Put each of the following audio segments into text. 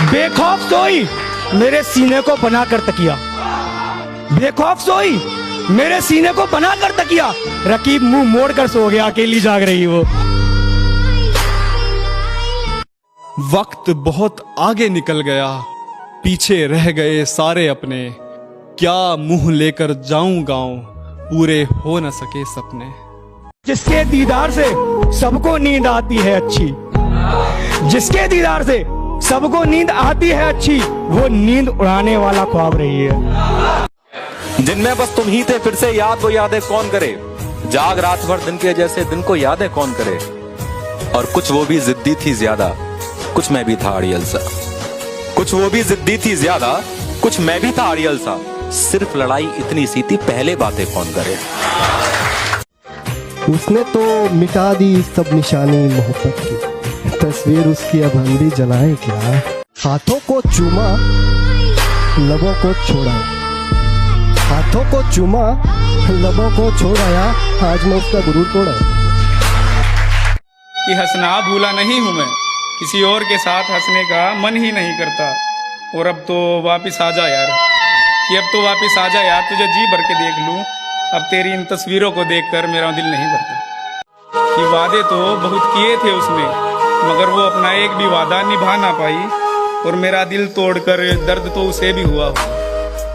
बेखौफ सोई मेरे सीने को बनाकर तकिया, बेखौफ सोई मेरे सीने को बनाकर तकिया, रकीब मुंह मोड़ कर सो गया, अकेली जाग रही वो। वक्त बहुत आगे निकल गया, पीछे रह गए सारे अपने, क्या मुंह लेकर जाऊं गांव, पूरे हो न सके सपने। जिसके दीदार से सबको नींद आती है अच्छी, जिसके दीदार से सबको नींद आती है अच्छी, वो नींद उड़ाने वाला ख्वाब रही है। दिन में बस तुम ही थे, फिर से याद वो यादें कौन करे, जाग रात भर दिन के जैसे दिन को यादें कौन करे। और कुछ वो भी जिद्दी थी ज्यादा, कुछ मैं भी था अड़ियल सा, कुछ वो भी जिद्दी थी ज्यादा, कुछ मैं भी था अड़ियल सा। सिर्फ लड़ाई इतनी सी थी, पहले बातें कौन करे। उसने तो मिटा दी सब निशानी मोहब्बत की, तस्वीर उसकी अब हम भी जलाएं क्या। हाथों को चूमा लबों को छोड़ा, हाथों को चूमा लबों को छोड़ाया, आज मैं उसका गुरूर तोड़ा। कि हंसना भूला नहीं हूँ मैं, किसी और के साथ हंसने का मन ही नहीं करता। और अब तो वापस आ जा यार, कि अब तो वापस आ जा यार, तुझे जी भर के देख लूँ। अब तेरी इन तस्वीरों को देखकर मेरा दिल नहीं भरता। कि वादे तो बहुत किए थे उसने, मगर वो अपना एक भी वादा निभा ना पाई। और मेरा दिल तोड़कर दर्द तो उसे भी हुआ हो,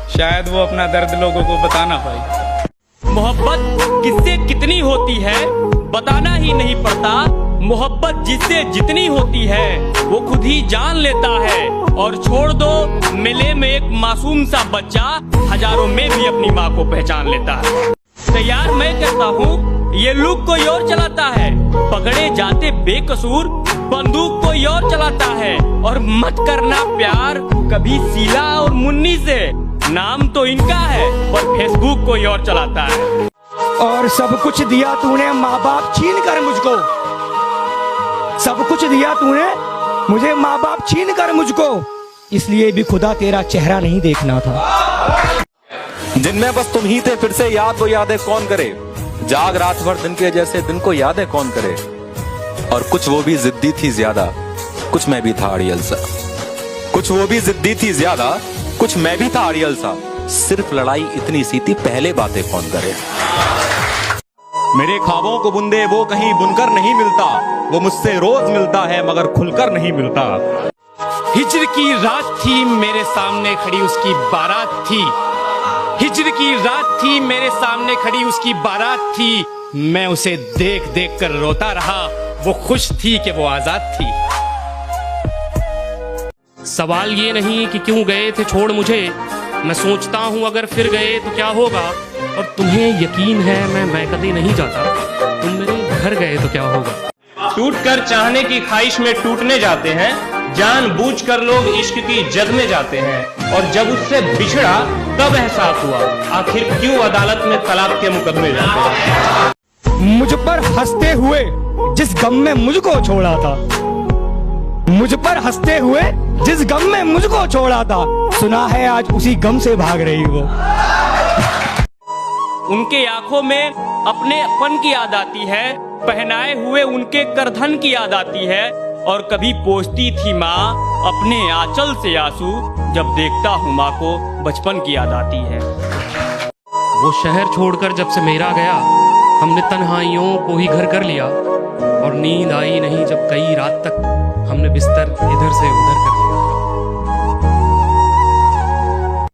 शायद वो अपना दर्द लोगों को बता ना पाई। मोहब्बत किससे कितनी होती है बताना ही नहीं पड़ता, मोहब्बत जिससे जितनी होती है वो खुद ही जान लेता है। और छोड़ दो मेले में एक मासूम सा बच्चा, हजारों में भी अपनी माँ को पहचान लेता है। तैयार मैं कहता हूँ ये लुक कोई और चलाता है, पकड़े जाते बेकसूर बंदूक कोई और चलाता है। और मत करना प्यार कभी शीला और मुन्नी से, नाम तो इनका है पर फेसबुक कोई और चलाता है। और सब कुछ दिया तूने माँ बाप छीन कर मुझको, सब कुछ दिया तूने मुझे माँ बाप छीन कर मुझको, इसलिए भी खुदा तेरा चेहरा नहीं देखना था। दिन में बस तुम ही थे, फिर से याद वो यादें कौन करे, जाग रात भर दिन के जैसे दिन को यादें कौन करे। और कुछ वो भी जिद्दी थी ज्यादा, कुछ मैं भी था अड़ियल सा, कुछ वो भी जिद्दी थी ज्यादा, कुछ मैं भी था अड़ियल सा। सिर्फ लड़ाई इतनी सी थी, पहले बातें कौन करे। मेरे ख्वाबों को बुंदे वो कहीं बुनकर नहीं मिलता, वो मुझसे रोज मिलता है मगर खुलकर नहीं मिलता। हिज्र की रात थी मेरे सामने खड़ी उसकी बारात थी, हिज्र की रात थी मेरे सामने खड़ी उसकी बारात थी। मैं उसे देख देख कर रोता रहा, वो खुश थी कि वो आजाद थी। सवाल ये नहीं कि क्यों गए थे छोड़ मुझे, मैं सोचता हूँ अगर फिर गए तो क्या होगा। और तुम्हें यकीन है मैं कभी नहीं जाता, तुम मेरे घर गए तो क्या होगा। टूट कर चाहने की ख्वाहिश में टूटने जाते हैं, जानबूझकर लोग इश्क की जद में जाते हैं। और जब उससे बिछड़ा तब एहसास हुआ, आखिर क्यों अदालत में तलाक के मुकदमे जाते हैं। मुझ पर हंसते हुए जिस गम में मुझको छोड़ा था, मुझ पर हंसते हुए जिस गम में मुझको छोड़ा था, सुना है आज उसी गम से भाग रही वो। उनके आंखों में अपने अपन की याद आती है, पहनाए हुए उनके करधन की याद आती है। और कभी पोंछती थी माँ अपने आंचल से आंसू, जब देखता हूँ माँ को बचपन की याद आती है। वो शहर छोड़कर जब से मेरा गया, हमने तन्हाइयों को ही घर कर लिया। और नींद आई नहीं जब कई रात तक हमने बिस्तर इधर से उधर कर